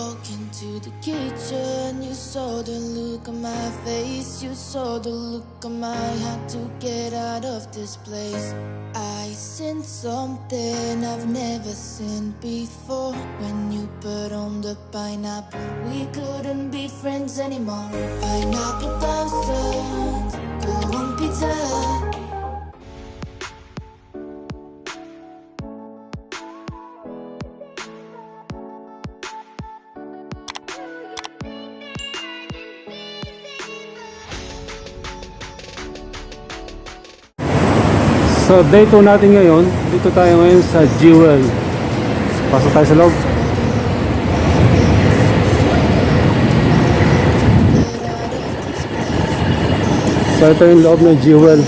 walk into the kitchen, you saw the look on my face, you saw the look on my heart to get out of this place. I seen something I've never seen before. When you put on the pineapple, we couldn't be friends anymore. Pineapple thousand, go on pizza. So day 2 natin ngayon. Dito tayo ngayon sa Jewel. Pasok tayo sa loob. So ito yung loob ng Jewel.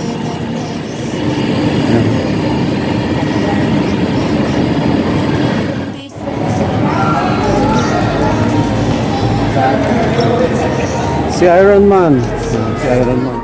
Si Iron Man. Si Iron Man.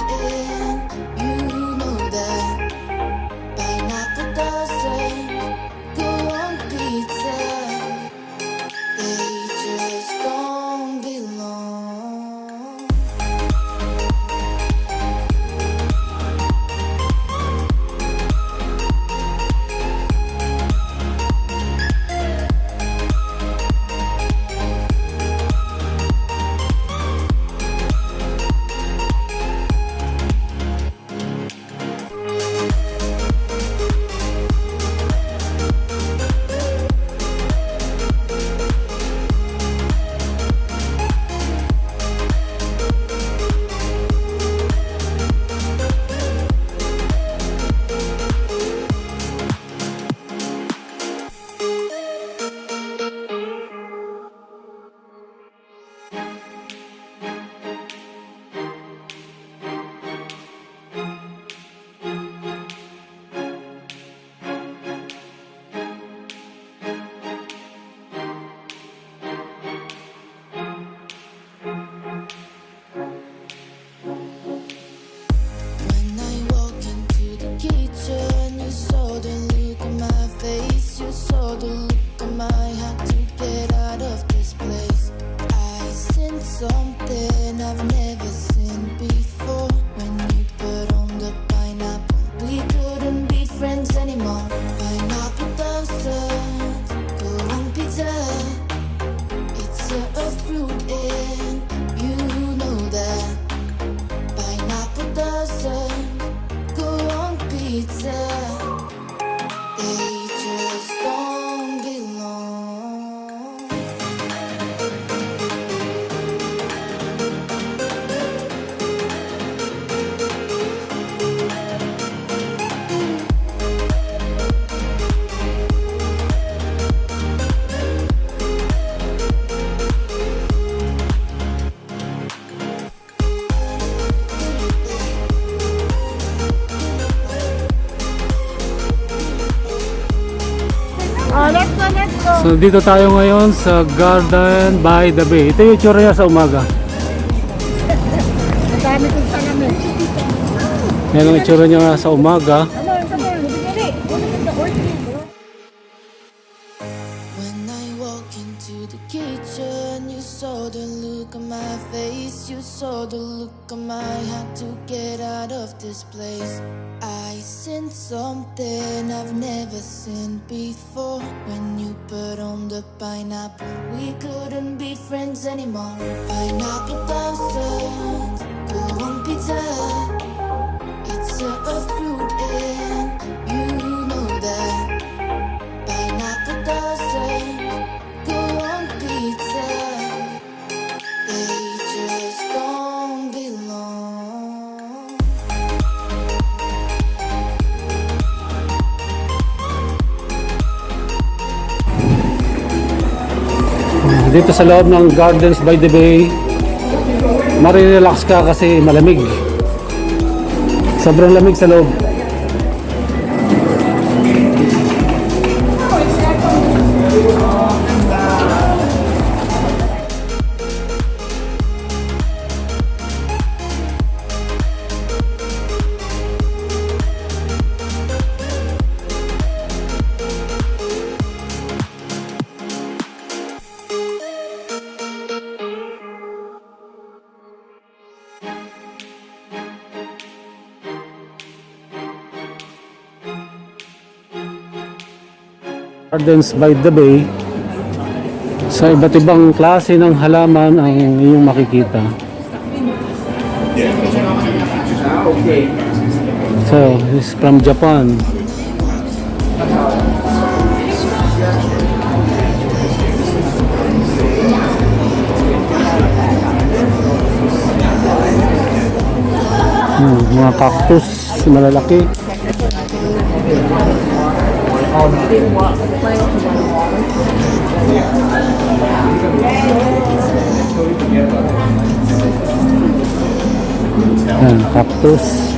So dito tayo ngayon sa Garden by the Bay. Ito yung itsura niya sa umaga. Madami kong salamin. Yan ang itsura niya sa umaga. When I walk into the kitchen, you saw the look on my face, you saw the look on my heart to get out of this place. I seen something I've never seen before. When you put on the pineapple, we couldn't be friends anymore. Pineapple thousand, go on pizza. It's a fruit and you know that. Pineapple thousand, go on pizza. They just don't belong. Dito sa loob ng Gardens by the Bay, marirelax ka kasi malamig. Sobrang lamig sa loob. Gardens by the Bay. Sa iba't ibang klase ng halaman ang iyong makikita. So, this is from Japan. Mga cactus malalaki. Cactus.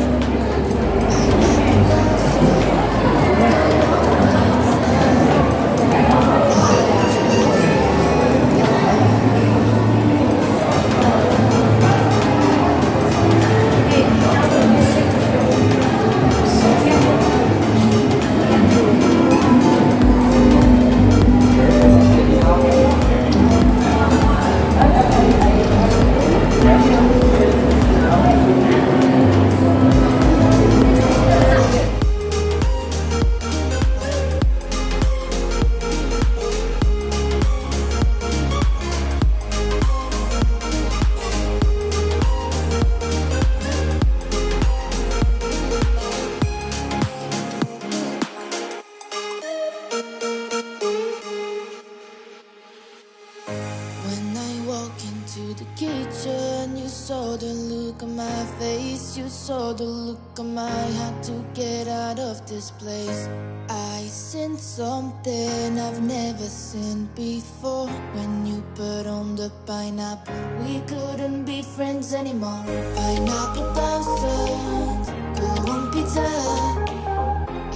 saw the look on my had to get out of this place. I seen something I've never seen before. When you put on the pineapple, we couldn't be friends anymore. Pineapple thousands, go on pizza.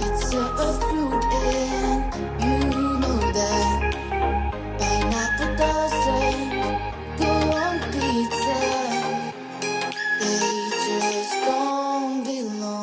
It's a fruit and you know that. Pineapple thousands, go on pizza. They just don't belong.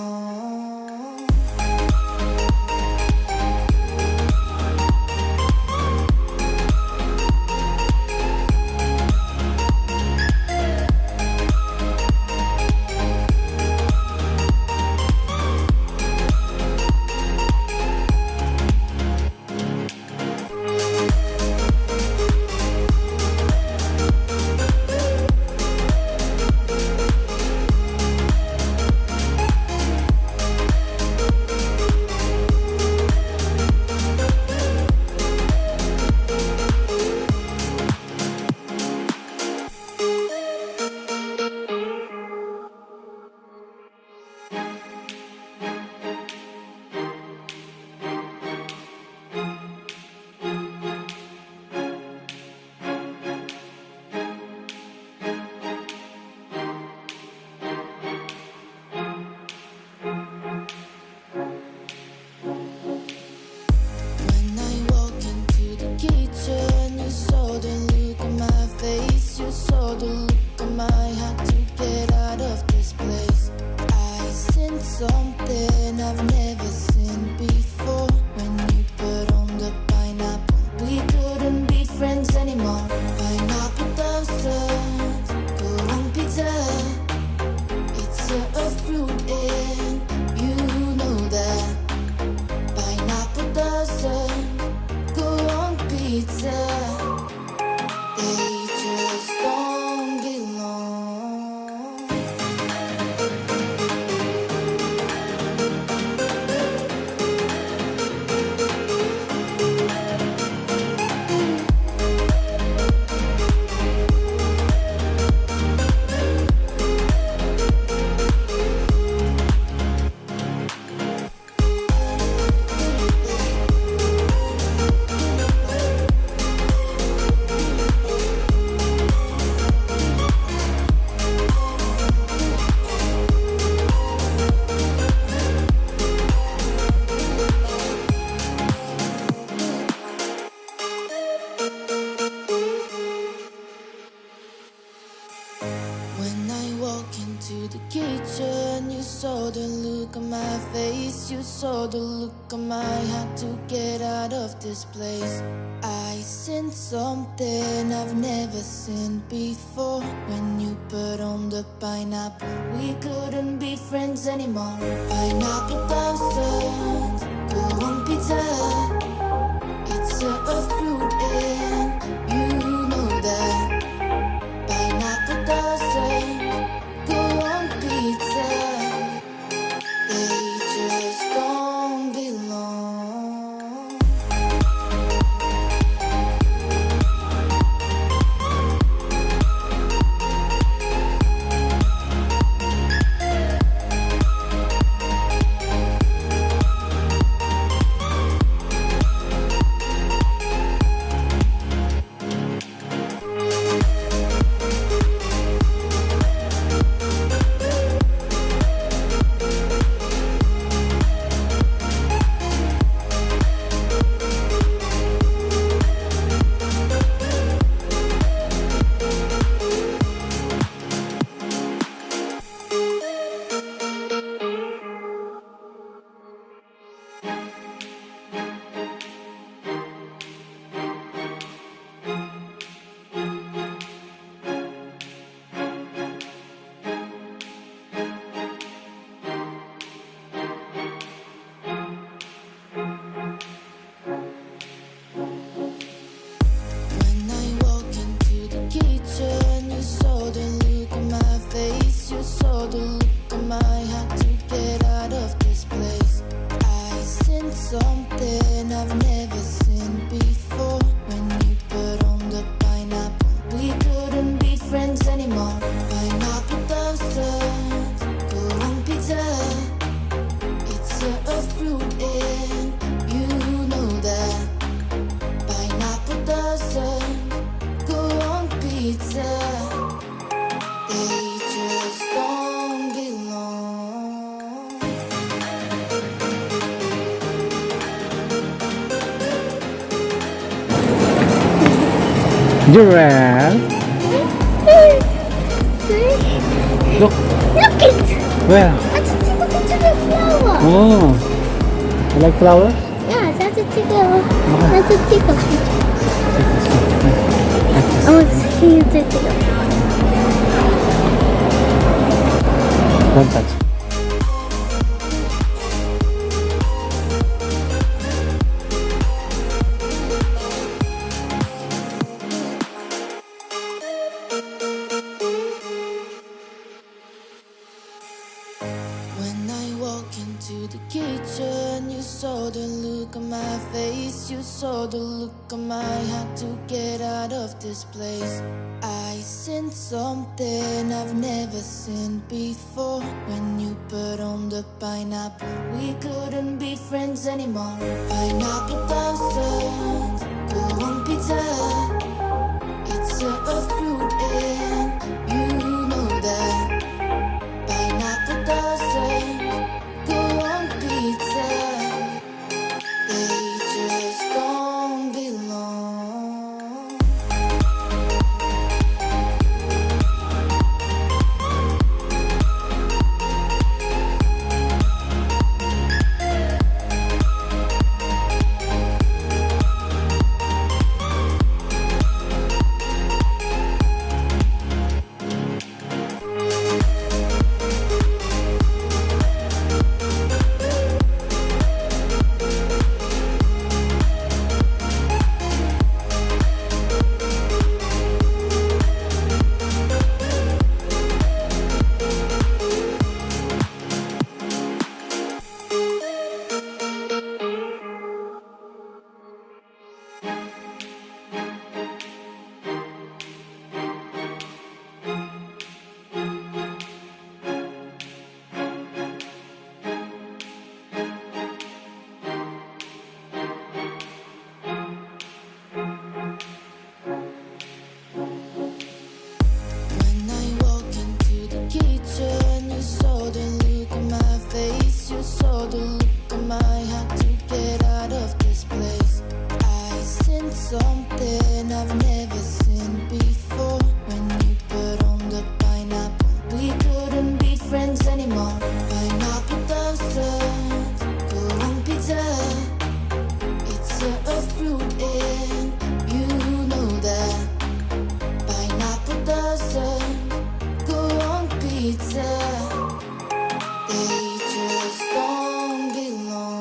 Place. I seen something I've never seen before. When you put on the pineapple, we couldn't be friends anymore. Pineapple thousands, go on pizza. Giraffe. See? Look. Look it! Where? I just take a picture of the flower. Oh. You like flowers? Yeah, that's a tickle. That's a tickle. I want to see you take it. Don't touch. When I walk into the kitchen, you saw the look on my face. You saw the look on my had to get out of this place. I seen something I've never seen before. When you put on the pineapple, we couldn't be friends anymore. Pineapple thousands, go on pizza. It's a fruit and you know that. Pineapple doesn't go on pizza. They just don't belong. When I walk into the kitchen, you saw the look on my face. You saw the look on my had to get out of this place. I seen something I've never seen before. When you put on the pineapple, we couldn't be friends anymore. Pineapple doesn't go on pizza. It's a fruit and you know that. Pineapple doesn't go on pizza. They just don't belong.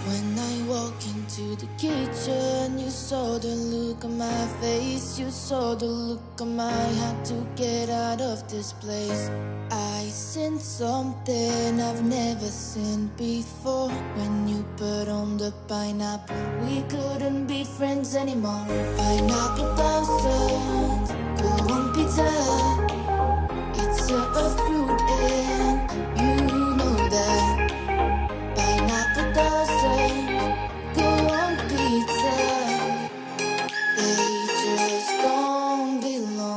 When I walk into the kitchen, you saw the look on my face. You saw the look on my had to get out of this place. I seen something I've never seen before. When you put on the pineapple, we couldn't be friends anymore. Pineapple thousands, go on pizza. It's a fruit and you know that. Pineapple doesn't go on pizza. They just don't belong.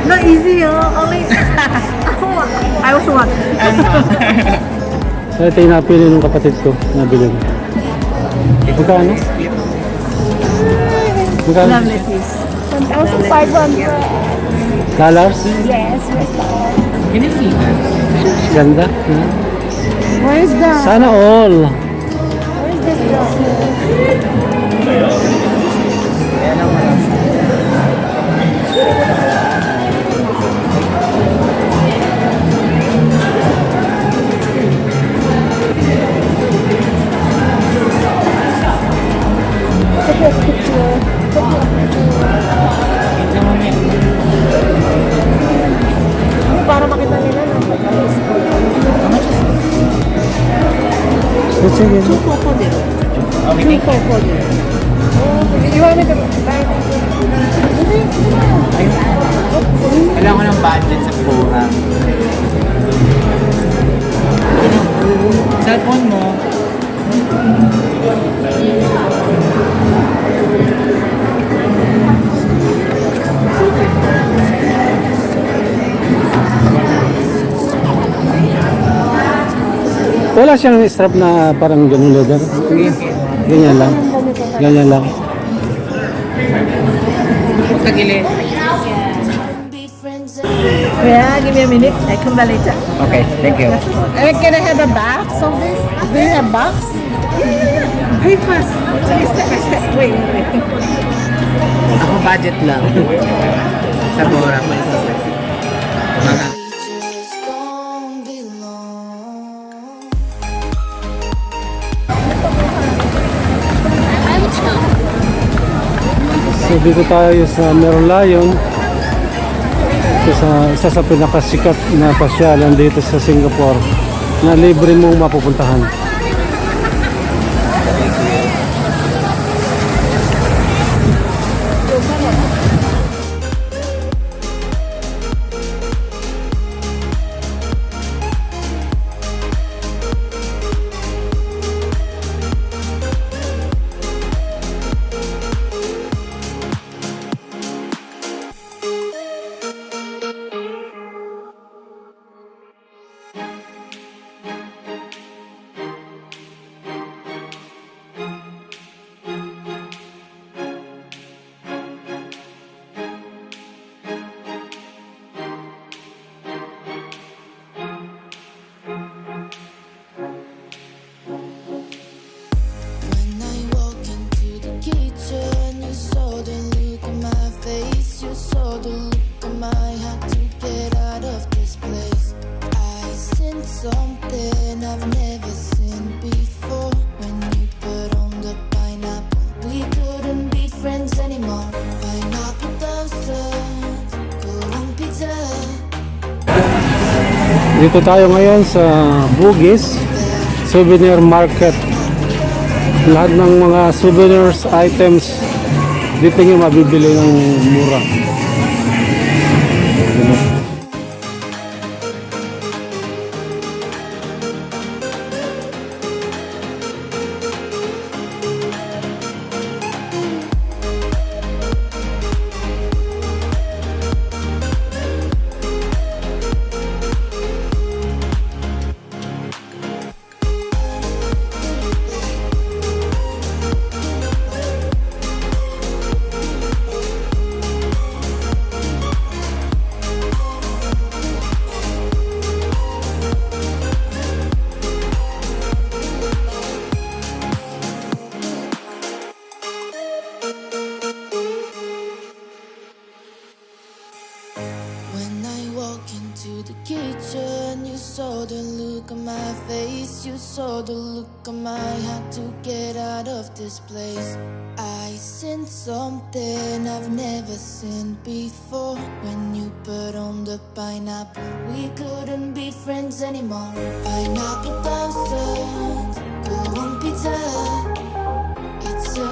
Not easy, only. I also want. So ito yung napili ng kapatid ko. Nabili. Magkano? Magkano? Lovely piece. 1,500. Dollars? Yes, Ganda. Where is the? Sana all. Where is this dog? Para makita nila no? Let's check it. 2440. Okay, thank you. You want me to buy Kailangan ko ng budget sa program. Cellphone mo. Wala siyang strap na parang ganun leather. Ganyan lang. Ganyan lang. Magkagilid. Yeah, give me a minute. I come back later. Okay, thank you. Can I have a box of this? Do you have box? Yeah. Pay fast. Step by step. Wait. Ako budget lang. Sa Bora pa isa. Mga just don't belong. So dito tayo sa Merlion. Isa sa pinakasikat na pasyalan dito sa Singapore na libre mong mapupuntahan. When I walk into the kitchen, you saw the look on my face. You saw the look on my heart to get out of this place. I sensed something I've never seen before. When you put on the pineapple, we couldn't be friends anymore. Pineapple toasted, kurang pizza. Dito tayo ngayon sa Bugis Souvenir Market. Lahat ng mga souvenirs items dito nyo mabibili ng mura. When I walk into the kitchen, you saw the look on my face. You saw the look on my heart to get out of this place. I sensed something I've never seen before. When you put on the pineapple, we couldn't be friends anymore. Pineapple toasted, kurang pizza. It's a